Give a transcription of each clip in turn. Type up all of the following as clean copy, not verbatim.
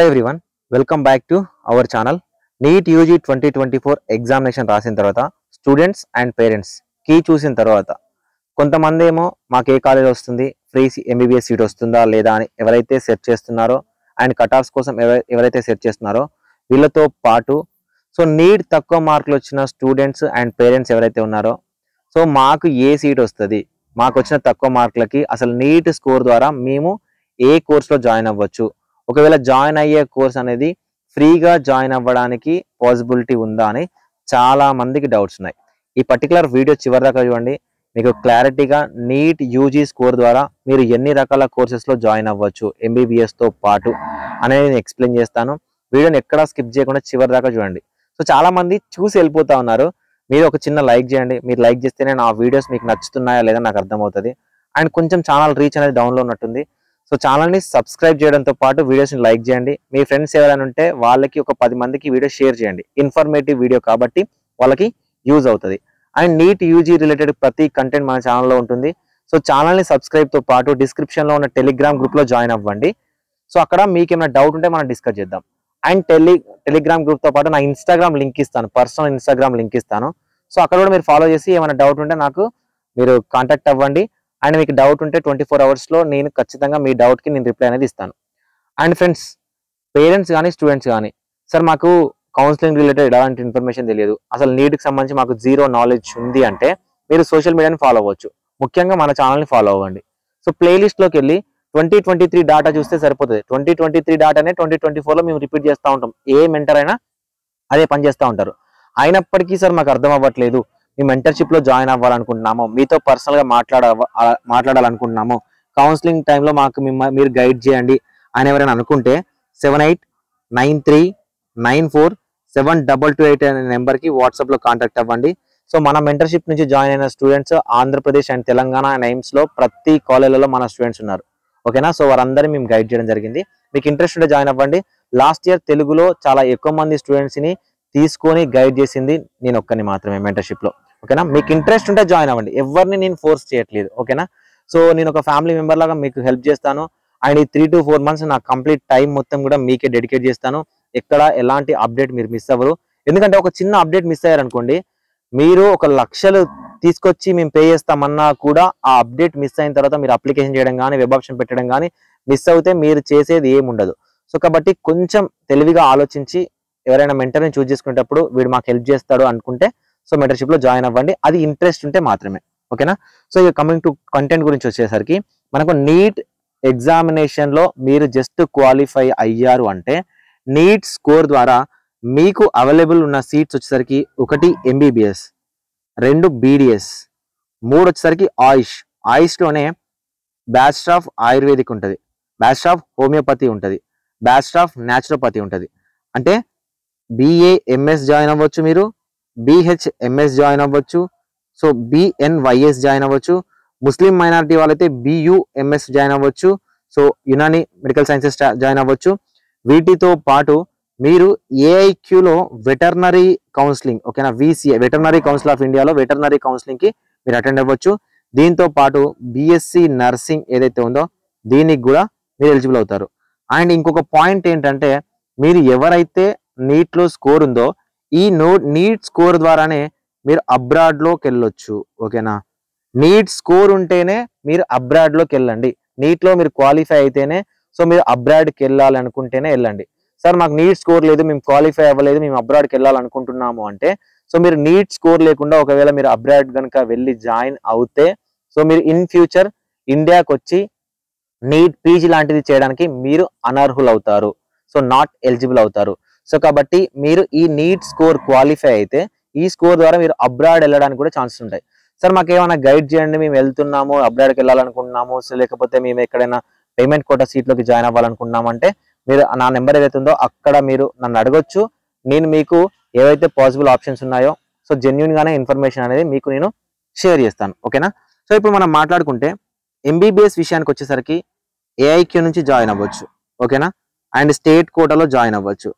Hi everyone, welcome back to our channel. NEET UG 2024 examination రాసిన తర్వాత students and parents key చూసిన తర్వాత కొంతమంది ఏమో మాకు ఏ కాలేజ్ వస్తుంది, ఫ్రీ ఎంబీబీఎస్ సీట్ వస్తుందా లేదా అని ఎవరైతే సెర్చ్ చేస్తున్నారో అండ్ కట్ ఆఫ్స్ కోసం ఎవరైతే సెర్చ్ చేస్తున్నారో వీళ్ళతో పాటు సో నీట్ తక్కువ మార్కులు వచ్చిన స్టూడెంట్స్ అండ్ పేరెంట్స్ ఎవరైతే ఉన్నారో సో మాకు ఏ సీట్ వస్తుంది, మాకు వచ్చిన తక్కువ మార్కులకి అసలు నీట్ స్కోర్ ద్వారా మేము ఏ కోర్సులో జాయిన్ అవ్వచ్చు, ఒకవేళ జాయిన్ అయ్యే కోర్స్ అనేది ఫ్రీగా జాయిన్ అవ్వడానికి పాసిబిలిటీ ఉందా అని చాలా మందికి డౌట్స్ ఉన్నాయి. ఈ పర్టికులర్ వీడియో చివరి దాకా చూడండి, మీకు క్లారిటీగా నీట్ యూజీ స్కోర్ ద్వారా మీరు ఎన్ని రకాల కోర్సెస్లో జాయిన్ అవ్వచ్చు ఎంబీబీఎస్తో పాటు అనేది నేను ఎక్స్ప్లెయిన్ చేస్తాను. వీడియోని ఎక్కడా స్కిప్ చేయకుండా చివరి దాకా చూడండి. సో చాలా మంది చూసి వెళ్ళిపోతా ఉన్నారు. మీరు ఒక చిన్న లైక్ చేయండి. మీరు లైక్ చేస్తేనే నా వీడియోస్ మీకు నచ్చుతున్నాయా లేదా నాకు అర్థమవుతుంది. అండ్ కొంచెం ఛానల్ రీచ్ అనేది డౌన్లో ఉన్నట్టుంది. సో ఛానల్ని సబ్స్క్రైబ్ చేయడంతో పాటు వీడియోస్ని లైక్ చేయండి. మీ ఫ్రెండ్స్ ఎవరైనా ఉంటే వాళ్ళకి ఒక 10 మందికి వీడియో షేర్ చేయండి. ఇన్ఫర్మేటివ్ వీడియో కాబట్టి వాళ్ళకి యూజ్ అవుతుంది. అండ్ నీట్ యూజీ రిలేటెడ్ ప్రతి కంటెంట్ మన ఛానల్లో ఉంటుంది. సో ఛానల్ని సబ్స్క్రైబ్తో పాటు డిస్క్రిప్షన్లో ఉన్న టెలిగ్రామ్ గ్రూప్లో జాయిన్ అవ్వండి. సో అక్కడ మీకు ఏమైనా డౌట్ ఉంటే మనం డిస్కస్ చేద్దాం. అండ్ టెలిగ్రామ్ గ్రూప్తో పాటు నా ఇన్స్టాగ్రామ్ లింక్ ఇస్తాను, పర్సనల్ ఇన్స్టాగ్రామ్ లింక్ ఇస్తాను. సో అక్కడ కూడా మీరు ఫాలో చేసి ఏమైనా డౌట్ ఉంటే నాకు మీరు కాంటాక్ట్ అవ్వండి. అండ్ మీకు డౌట్ ఉంటే 24 అవర్స్లో నేను ఖచ్చితంగా మీ డౌట్కి నేను రిప్లై అనేది ఇస్తాను. అండ్ ఫ్రెండ్స్, పేరెంట్స్ కానీ స్టూడెంట్స్ కానీ సార్ మాకు కౌన్సిలింగ్ రిలేటెడ్ ఎలాంటి ఇన్ఫర్మేషన్ తెలియదు, అసలు నీట్కి సంబంధించి మాకు జీరో నాలెడ్జ్ ఉంది అంటే మీరు సోషల్ మీడియాని ఫాలో అవ్వచ్చు. ముఖ్యంగా మన ఛానల్ని ఫాలో అవ్వండి. సో ప్లేలిస్ట్లోకి వెళ్ళి 2023 డాటా చూస్తే సరిపోతుంది. 2023 డాటానే 2024లో మేము రిపీట్ చేస్తూ ఉంటాం. ఏ మెంటర్ అయినా అదే పని చేస్తూ ఉంటారు. అయినప్పటికీ సార్ మాకు అర్థం అవ్వట్లేదు, మీ మెంటర్షిప్లో జాయిన్ అవ్వాలనుకుంటున్నాము, మీతో పర్సనల్గా మాట్లాడాలనుకుంటున్నాము, కౌన్సిలింగ్ టైంలో మాకు మీరు గైడ్ చేయండి అని ఎవరైనా అనుకుంటే 7893947228 అనే నెంబర్కి వాట్సాప్లో కాంటాక్ట్ అవ్వండి. సో మన మెంటర్షిప్ నుంచి జాయిన్ అయిన students Andhra Pradesh and Telangana and ఎయిమ్స్లో ప్రతి కాలేజీలలో మన స్టూడెంట్స్ ఉన్నారు. ఓకేనా? సో వారందరినీ మేము గైడ్ చేయడం జరిగింది. మీకు ఇంట్రెస్ట్ ఉంటే జాయిన్ అవ్వండి. లాస్ట్ ఇయర్ తెలుగులో చాలా ఎక్కువ మంది స్టూడెంట్స్ని తీసుకొని గైడ్ చేసింది నేను ఒక్కని మాత్రమే మెంటర్షిప్లో. ఓకేనా? మీకు ఇంట్రెస్ట్ ఉంటే జాయిన్ అవ్వండి. ఎవరిని నేను ఫోర్స్ చేయట్లేదు. ఓకేనా? సో నేను ఒక ఫ్యామిలీ మెంబర్ లాగా మీకు హెల్ప్ చేస్తాను. అండ్ ఈ 3 to 4 months నా కంప్లీట్ టైం మొత్తం కూడా మీకే డెడికేట్ చేస్తాను. ఎక్కడ ఎలాంటి అప్డేట్ మీరు మిస్ అవ్వరు. ఎందుకంటే ఒక చిన్న అప్డేట్ మిస్ అయ్యారనుకోండి, మీరు 1 లక్షలు తీసుకొచ్చి మేము పే చేస్తామన్నా కూడా ఆ అప్డేట్ మిస్ అయిన తర్వాత మీరు అప్లికేషన్ చేయడం కానీ వెబ్ ఆప్షన్ పెట్టడం కానీ మిస్ అవుతే మీరు చేసేది ఏముండదు. సో కాబట్టి కొంచెం తెలివిగా ఆలోచించి ఎవరైనా మెంటర్ని చూస్ చేసుకునేటప్పుడు వీడు మాకు హెల్ప్ చేస్తాడు అనుకుంటే సో మెంటర్షిప్లో జాయిన్ అవ్వండి. అది ఇంట్రెస్ట్ ఉంటే మాత్రమే. ఓకేనా? సో ఇక కమింగ్ టు కంటెంట్ గురించి వచ్చేసరికి మనకు నీట్ ఎగ్జామినేషన్లో మీరు జస్ట్ క్వాలిఫై అయ్యారు అంటే నీట్ స్కోర్ ద్వారా మీకు అవైలబుల్ ఉన్న సీట్స్ వచ్చేసరికి 1 ఎంబీబీఎస్, 2 బీడీఎస్, 3 వచ్చేసరికి ఆయుష్లోనే బ్యాచిలర్ ఆఫ్ ఆయుర్వేదిక్ ఉంటుంది, బ్యాచిలర్ ఆఫ్ హోమియోపతి ఉంటుంది, బ్యాచిలర్ ఆఫ్ న్యాచురోపతి ఉంటుంది. అంటే BAMS జాయిన్ అవ్వచ్చు, మీరు BHMS జాయిన్ అవ్వచ్చు, సో BNYS జాయిన్ అవ్వచ్చు, ముస్లిం మైనారిటీ వాళ్ళైతే BUMS జాయిన్ అవ్వచ్చు, so Unani medical sciences join అవ్వచ్చు. వీటితో పాటు మీరు AIQలో వెటర్నరీ కౌన్సిలింగ్, ఓకేనా, VCA వెటర్నరీ కౌన్సిల్ ఆఫ్ ఇండియాలో వెటర్నరీ కౌన్సిలింగ్కి మీరు అటెండ్ అవ్వచ్చు. దీంతో పాటు BSc నర్సింగ్ ఏదైతే ఉందో దీనికి కూడా మీరు ఎలిజిబుల్ అవుతారు. అండ్ ఇంకొక పాయింట్ ఏంటంటే, మీరు ఎవరైతే నీట్లో స్కోర్ ఉందో ఈ నీట్ స్కోర్ ద్వారానే మీరు అబ్రాడ్లోకి వెళ్ళొచ్చు. ఓకేనా? నీట్ స్కోర్ ఉంటేనే మీరు అబ్రాడ్లోకి వెళ్ళండి. నీట్లో మీరు క్వాలిఫై అయితేనే సో మీరు అబ్రాడ్కి వెళ్ళాలి అనుకుంటేనే వెళ్ళండి. సార్ మాకు నీట్ స్కోర్ లేదు, మేము క్వాలిఫై అవ్వలేదు, మేము అబ్రాడ్కి వెళ్ళాలనుకుంటున్నాము అంటే సో మీరు నీట్ స్కోర్ లేకుండా ఒకవేళ మీరు అబ్రాడ్ కనుక వెళ్ళి జాయిన్ అవుతే సో మీరు ఇన్ ఫ్యూచర్ ఇండియాకి వచ్చి నీట్ పీజీ లాంటిది చేయడానికి మీరు అనర్హులు అవుతారు. సో నాట్ ఎలిజిబుల్ అవుతారు. సో కాబట్టి మీరు ఈ నీట్ స్కోర్ క్వాలిఫై అయితే ఈ స్కోర్ ద్వారా మీరు అబ్రాడ్ వెళ్ళడానికి కూడా ఛాన్సెస్ ఉంటాయి. సార్ మాకు ఏమైనా గైడ్ చేయండి, మేము వెళ్తున్నాము అబ్రాడ్కి వెళ్ళాలనుకుంటున్నాము, సో లేకపోతే మేము ఎక్కడైనా పేమెంట్ కోటా సీట్లోకి జాయిన్ అవ్వాలనుకుంటున్నాము అంటే మీరు నా నెంబర్ ఏదైతే ఉందో అక్కడ మీరు నన్ను అడగొచ్చు. నేను మీకు ఏవైతే పాసిబుల్ ఆప్షన్స్ ఉన్నాయో సో జెన్యున్గానే ఇన్ఫర్మేషన్ అనేది మీకు నేను షేర్ చేస్తాను. ఓకేనా? సో ఇప్పుడు మనం మాట్లాడుకుంటే ఎంబీబీఎస్ విషయానికి వచ్చేసరికి AIQ నుంచి జాయిన్ అవ్వచ్చు. ఓకేనా? అండ్ స్టేట్ కోటాలో జాయిన్ అవ్వచ్చు,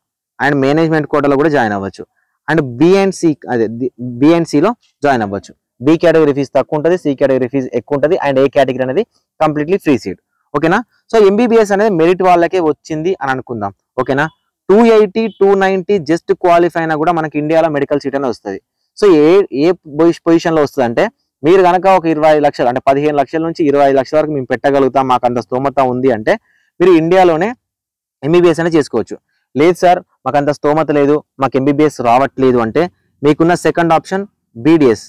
అండ్ మేనేజ్మెంట్ కోటాలో కూడా జాయిన్ అవ్వచ్చు, అండ్ BNCలో జాయిన్ అవ్వచ్చు. B కేటగిరీ ఫీజు తక్కువ ఉంటుంది, C కేటగిరీ ఫీజు ఎక్కువ ఉంటుంది, అండ్ A కేటగిరీ అనేది కంప్లీట్లీ ఫ్రీ సీట్. ఓకేనా? సో ఎంబీబీఎస్ అనేది మెరిట్ వాళ్ళకే వచ్చింది అని అనుకుందాం. ఓకేనా. 280 290 జస్ట్ క్వాలిఫై అయినా కూడా మనకి ఇండియాలో మెడికల్ సీట్ అనేది వస్తుంది. సో ఏ పొజిషన్ లో వస్తుంది అంటే, మీరు కనుక ఒక 25 లక్షలు అంటే 15 లక్షల నుంచి 25 లక్షల వరకు మేము పెట్టగలుగుతాం, మాకు అంత స్తోమత ఉంది అంటే మీరు ఇండియాలోనే ఎంబీబీఎస్ అనేది చేసుకోవచ్చు. లేదు సార్ మాకు అంత స్తోమత లేదు, మాకు ఎంబీబీఎస్ రావట్లేదు అంటే మీకున్న సెకండ్ ఆప్షన్ బీడీఎస్.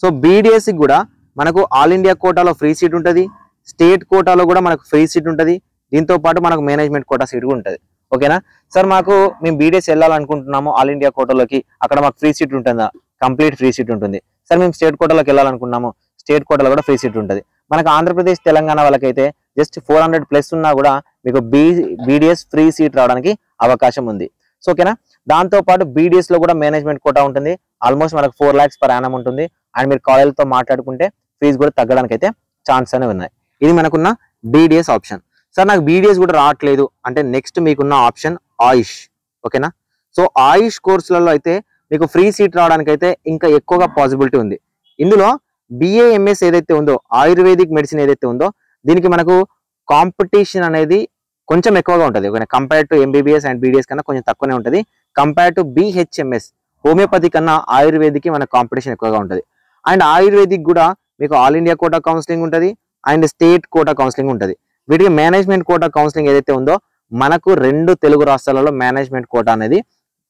సో బీడీఎస్కి కూడా మనకు ఆల్ ఇండియా కోటాలో ఫ్రీ సీట్ ఉంటుంది, స్టేట్ కోటాలో కూడా మనకు ఫ్రీ సీట్ ఉంటుంది, దీంతో పాటు మనకు మేనేజ్మెంట్ కోటా సీట్ కూడా ఉంటుంది. ఓకేనా. సార్ మేము బీడీఎస్ వెళ్ళాలనుకుంటున్నాము ఆల్ ఇండియా కోటాలోకి, అక్కడ మాకు ఫ్రీ సీట్ ఉంటుందా? కంప్లీట్ ఫ్రీ సీట్ ఉంటుంది. సార్ మేము స్టేట్ కోటాలోకి వెళ్ళాలనుకున్నాము, స్టేట్ కోటాలో కూడా ఫ్రీ సీట్ ఉంటుంది. మనకు ఆంధ్రప్రదేశ్ తెలంగాణ వాళ్ళకైతే జస్ట్ 400+ ఉన్నా కూడా మీకు బీడీఎస్ ఫ్రీ సీట్ రావడానికి అవకాశం ఉంది. సో ఓకేనా. దాంతో పాటు బీడీఎస్ లో కూడా మేనేజ్మెంట్ కోటా ఉంటుంది, ఆల్మోస్ట్ మనకు 4 lakhs per annum ఉంటుంది. అండ్ మీరు కాలేజ్తో మాట్లాడుకుంటే ఫీజు కూడా తగ్గడానికి అయితే ఛాన్స్ అనేవి ఉన్నాయి. ఇది మనకున్న బీడీఎస్ ఆప్షన్. సార్ నాకు బీడీఎస్ కూడా రావట్లేదు అంటే నెక్స్ట్ మీకున్న ఆప్షన్ ఆయుష్. ఓకేనా. సో ఆయుష్ కోర్సులలో అయితే మీకు ఫ్రీ సీట్ రావడానికి అయితే ఇంకా ఎక్కువగా పాసిబిలిటీ ఉంది. ఇందులో బిఏఎంఎస్ ఏదైతే ఉందో, ఆయుర్వేదిక్ మెడిసిన్ ఏదైతే ఉందో, దీనికి మనకు కాంపిటీషన్ అనేది కొంచెం ఎక్కువగా ఉంటుంది. ఓకేనా. Compare to MBBS and BDS కన్నా కొంచెం తక్కువనే ఉంటుంది. కంపేర్ టు బిహెచ్ఎంఎస్ హోమియోపతి కన్నా ఆయుర్వేదిక్కి మనకు కాంపిటీషన్ ఎక్కువగా ఉంటుంది. అండ్ ఆయుర్వేదిక్ కూడా మీకు ఆల్ ఇండియా కోటా కౌన్సిలింగ్ ఉంటుంది అండ్ స్టేట్ కోటా కౌన్సిలింగ్ ఉంటుంది. వీటికి మేనేజ్మెంట్ కోటా కౌన్సిలింగ్ ఏదైతే ఉందో, మనకు 2 తెలుగు రాష్ట్రాలలో మేనేజ్మెంట్ కోటా అనేది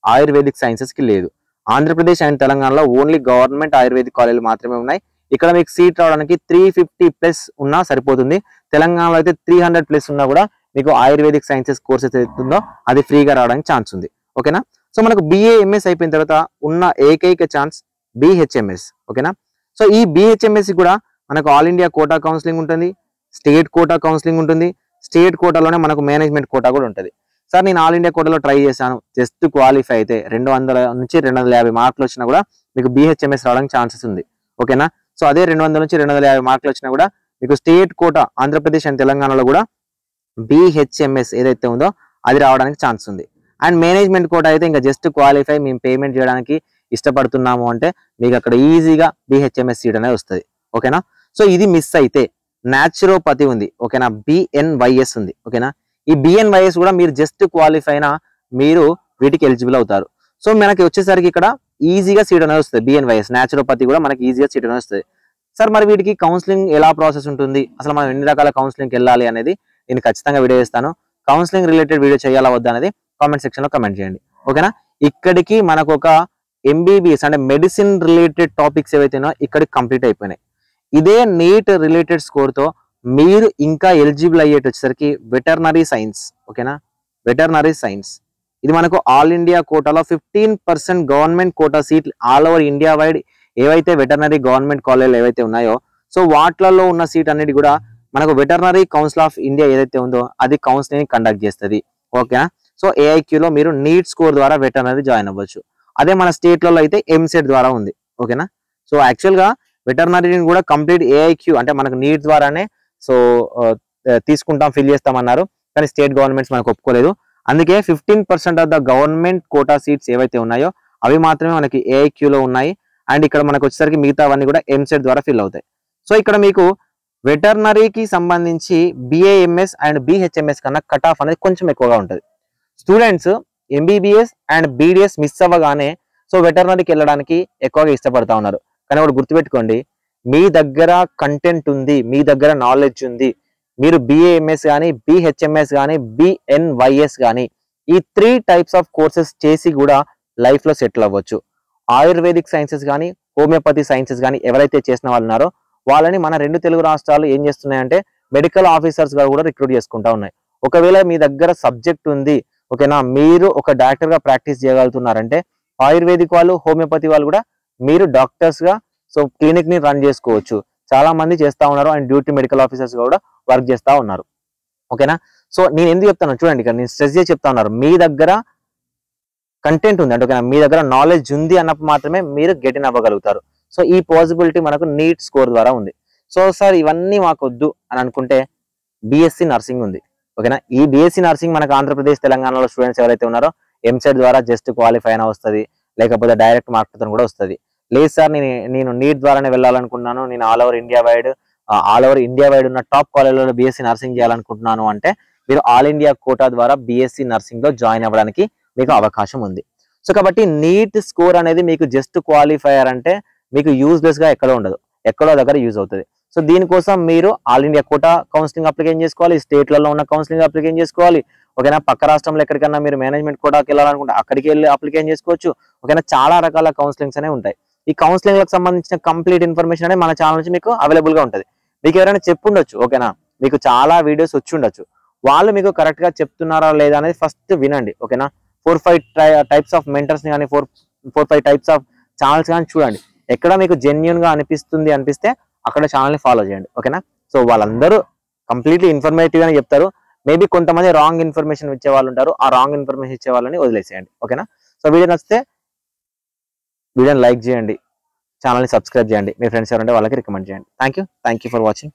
ఆయుర్వేదిక్ సైన్సెస్ కి లేదు. ఆంధ్రప్రదేశ్ అండ్ తెలంగాణలో ఓన్లీ గవర్నమెంట్ ఆయుర్వేదిక్ కాలేజీలు మాత్రమే ఉన్నాయి. ఇక్కడ మీకు సీట్ రావడానికి 350+ ఉన్నా సరిపోతుంది. తెలంగాణలో అయితే 300+ ఉన్నా కూడా మీకు ఆయుర్వేదిక్ సైన్సెస్ కోర్స్ అయితే ఉందో అది ఫ్రీగా రావడానికి ఛాన్స్ ఉంది. ఓకేనా. సో మనకు బిఏఎంఎస్ అయిపోయిన తర్వాత ఉన్న ఏకైక ఛాన్స్ బిహెచ్ఎంఎస్. ఓకేనా. సో ఈ బిహెచ్ఎంఎస్ కూడా మనకు ఆల్ ఇండియా కోటా కౌన్సిలింగ్ ఉంటుంది, స్టేట్ కోటా కౌన్సిలింగ్ ఉంటుంది, స్టేట్ కోటాలోనే మనకు మేనేజ్మెంట్ కోటా కూడా ఉంటుంది. సార్ నేను ఆల్ ఇండియా కోటాలో ట్రై చేశాను, జస్ట్ క్వాలిఫై అయితే 200 నుంచి 250 మార్కులు వచ్చినా కూడా మీకు బిహెచ్ఎంఎస్ రావడానికి ఛాన్సెస్ ఉంది. ఓకేనా. సో అదే 200 నుంచి 250 మార్కులు వచ్చినా కూడా మీకు స్టేట్ కోటా ఆంధ్రప్రదేశ్ అండ్ తెలంగాణలో కూడా బిహెచ్ఎంఎస్ ఏదైతే ఉందో అది రావడానికి ఛాన్స్ ఉంది. అండ్ మేనేజ్మెంట్ కోటా అయితే ఇంకా జస్ట్ క్వాలిఫై, మేము పేమెంట్ చేయడానికి ఇష్టపడుతున్నాము అంటే మీకు అక్కడ ఈజీగా బిహెచ్ఎంఎస్ సీట్ అనేది వస్తుంది. ఓకేనా. సో ఇది మిస్ అయితే న్యాచురోపతి ఉంది. ఓకేనా. బిఎన్వైఎస్ ఉంది. ఓకేనా. ఈ బిఎన్వైఎస్ కూడా మీరు జస్ట్ క్వాలిఫై అయినా మీరు వీటికి ఎలిజిబుల్ అవుతారు. సో మనకి వచ్చేసరికి ఇక్కడ ఈజీగా సీట్ అనేది వస్తుంది. బిఎన్వైఎస్ న్యాచురోపతి కూడా మనకి ఈజీగా సీట్ అనేది వస్తుంది. సార్ మరి వీటికి కౌన్సిలింగ్ ఎలా ప్రాసెస్ ఉంటుంది, అసలు మనం ఎన్ని రకాల కౌన్సిలింగ్కి వెళ్ళాలి అనేది నేను ఖచ్చితంగా వీడియో చేస్తాను. కౌన్సిలింగ్ రిలేటెడ్ వీడియో చేయాలా వద్దా అనేది కామెంట్ సెక్షన్ లో కమెంట్ చేయండి. ఓకేనా. ఇక్కడికి మనకు ఒక ఎంబీబీఎస్ అంటే మెడిసిన్ రిలేటెడ్ టాపిక్స్ ఏవైతే ఉన్నాయో ఇక్కడికి కంప్లీట్ అయిపోయినాయి. ఇదే నీట్ రిలేటెడ్ స్కోర్ తో మీరు ఇంకా ఎలిజిబుల్ అయ్యేటి వచ్చేసరికి వెటర్నరీ సైన్స్. ఓకేనా. వెటర్నరీ సైన్స్ ఇది మనకు ఆల్ ఇండియా కోటాలో 15% గవర్నమెంట్ కోటా సీట్లు ఆల్ ఓవర్ ఇండియా వైడ్ ఏవైతే వెటర్నరీ గవర్నమెంట్ కాలేజీలు ఏవైతే ఉన్నాయో, సో వాటిలలో ఉన్న సీట్ అనేది కూడా మనకు వెటర్నరీ కౌన్సిల్ ఆఫ్ ఇండియా ఏదైతే ఉందో అది కౌన్సిలింగ్ కండక్ట్ చేస్తుంది. ఓకేనా. సో ఏఐక్యూలో మీరు నీట్ స్కోర్ ద్వారా వెటర్నరీ జాయిన్ అవ్వచ్చు. అదే మన స్టేట్లలో అయితే ఎంసెట్ ద్వారా ఉంది. ఓకేనా. సో యాక్చువల్గా వెటర్నరీని కూడా కంప్లీట్ ఏఐక్యూ అంటే మనకు నీట్ ద్వారానే సో తీసుకుంటాం, ఫిల్ చేస్తామన్నారు, కానీ స్టేట్ గవర్నమెంట్స్ మనకు ఒప్పుకోలేదు. అందుకే 15% of the government quota seats ఏవైతే ఉన్నాయో అవి మాత్రమే మనకి ఏఐక్యూలో ఉన్నాయి. అండ్ ఇక్కడ మనకు వచ్చేసరికి మిగతావన్నీ కూడా ఎంసెట్ ద్వారా ఫిల్ అవుతాయి. సో ఇక్కడ మీకు వెటర్నరీకి సంబంధించి బిఏఎంఎస్ అండ్ బిహెచ్ఎంఎస్ కన్నా కట్ ఆఫ్ అనేది కొంచెం ఎక్కువగా ఉంటుంది. Students MBBS and BDS miss అవ్వగానే సో వెటర్నరీకి వెళ్ళడానికి ఎక్కువగా ఇష్టపడతా ఉన్నారు. కానీ ఒకటి గుర్తుపెట్టుకోండి, మీ దగ్గర కంటెంట్ ఉంది, మీ దగ్గర నాలెడ్జ్ ఉంది, మీరు బిఏఎంఎస్ కానీ బిహెచ్ఎంఎస్ కానీ బిఎన్వైఎస్ కానీ ఈ 3 types ఆఫ్ కోర్సెస్ చేసి కూడా లైఫ్ లో సెటిల్ అవ్వచ్చు. ఆయుర్వేదిక్ సైన్సెస్ కానీ హోమియోపతి సైన్సెస్ కానీ ఎవరైతే చేసిన వాళ్ళు ఉన్నారో వాళ్ళని మన 2 తెలుగు రాష్ట్రాలు ఏం చేస్తున్నాయంటే మెడికల్ ఆఫీసర్స్ గా కూడా రిక్రూట్ చేసుకుంటా ఉన్నాయి. ఒకవేళ మీ దగ్గర సబ్జెక్ట్ ఉంది, ఓకేనా, మీరు ఒక డాక్టర్ గా ప్రాక్టీస్ చేయగలుగుతున్నారంటే ఆయుర్వేదిక్ వాళ్ళు హోమియోపతి వాళ్ళు కూడా మీరు డాక్టర్స్ గా సో క్లినిక్ ని రన్ చేసుకోవచ్చు. చాలా మంది చేస్తా ఉన్నారు అండ్ డ్యూటీ మెడికల్ ఆఫీసర్స్ కూడా వర్క్ చేస్తా ఉన్నారు. ఓకేనా. సో నేను ఎందుకు చెప్తాను చూడండి, ఇక్కడ నేను స్ట్రెస్ చేసి చెప్తా ఉన్నారు, మీ దగ్గర కంటెంట్ ఉంది అంటే ఓకేనా, మీ దగ్గర నాలెడ్జ్ ఉంది అన్నప్పుడు మాత్రమే మీరు గెట్ ఇన్ అవ్వగలుగుతారు. సో ఈ పాసిబిలిటీ మనకు నీట్ స్కోర్ ద్వారా ఉంది. సో సార్ ఇవన్నీ మాకు వద్దు అని అనుకుంటే బిఎస్సి నర్సింగ్ ఉంది. ఓకేనా. ఈ బిఎస్సి నర్సింగ్ మనకు ఆంధ్రప్రదేశ్ తెలంగాణలో స్టూడెంట్స్ ఎవరైతే ఉన్నారో ఎంసెట్ ద్వారా జస్ట్ క్వాలిఫై అయినా వస్తుంది, లేకపోతే డైరెక్ట్ మార్కుతో కూడా వస్తుంది. లేదు సార్ నేను నీట్ ద్వారానే వెళ్ళాలనుకుంటున్నాను, నేను ఆల్ ఓవర్ ఇండియా వైడ్ ఉన్న టాప్ కాలేజీలో బిఎస్సి నర్సింగ్ చేయాలనుకుంటున్నాను అంటే మీరు ఆల్ ఇండియా కోటా ద్వారా బీఎస్సీ నర్సింగ్ లో జాయిన్ అవ్వడానికి మీకు అవకాశం ఉంది. సో కాబట్టి నీట్ స్కోర్ అనేది మీకు జస్ట్ క్వాలిఫైయర్ అంటే మీకు యూజ్లెస్ గా ఎక్కడో ఉండదు, ఎక్కడో దగ్గర యూజ్ అవుతుంది. సో దీనికోసం మీరు all India quota counselling application చేసుకోవాలి, స్టేట్లలో ఉన్న కౌన్సిలింగ్ అప్లికేషన్ చేసుకోవాలి. ఓకేనా, పక్క రాష్ట్రంలో ఎక్కడికన్నా మీరు మేనేజ్మెంట్ కోటాకి వెళ్ళాలనుకుంటే అక్కడికి వెళ్ళి అప్లికేషన్ చేసుకోవచ్చు. ఓకేనా, చాలా రకాల కౌన్సిలింగ్స్ అనేవి ఉంటాయి. ఈ కౌన్సిలింగ్లకు సంబంధించిన కంప్లీట్ ఇన్ఫర్మేషన్ అనేది మన ఛానల్ నుంచి మీకు అవైలబుల్ గా ఉంటుంది. మీకు ఎవరైనా చెప్పుండొచ్చు, ఓకేనా, మీకు చాలా వీడియోస్ వచ్చి ఉండొచ్చు, వాళ్ళు మీకు కరెక్ట్ గా చెప్తున్నారా లేదా అనేది ఫస్ట్ వినండి. ఓకేనా, 4-5 టైప్స్ ఆఫ్ మెంటర్స్ కానీ 4-5 టైప్స్ ఆఫ్ ఛానల్స్ కానీ చూడండి. ఎక్కడ మీకు జెన్యున్ గా అనిపిస్తే అక్కడ ఛానల్ ని ఫాలో చేయండి. ఓకేనా, సో వాళ్ళందరూ కంప్లీట్లీ ఇన్ఫర్మేటివ్ అని చెప్తారు. మేబీ కొంతమంది రాంగ్ ఇన్ఫర్మేషన్ ఇచ్చే వాళ్ళు ఉంటారు, ఆ రాంగ్ ఇన్ఫర్మేషన్ ఇచ్చే వాళ్ళని వదిలేసేయండి. ఓకేనా, సో వీడియో నచ్చితే వీడియోని లైక్ చేయండి, ఛానల్ని సబ్స్క్రైబ్ చేయండి, మీ ఫ్రెండ్స్ ఎవరంటే వాళ్ళకి రికమెండ్ చేయండి. Thank you for watching.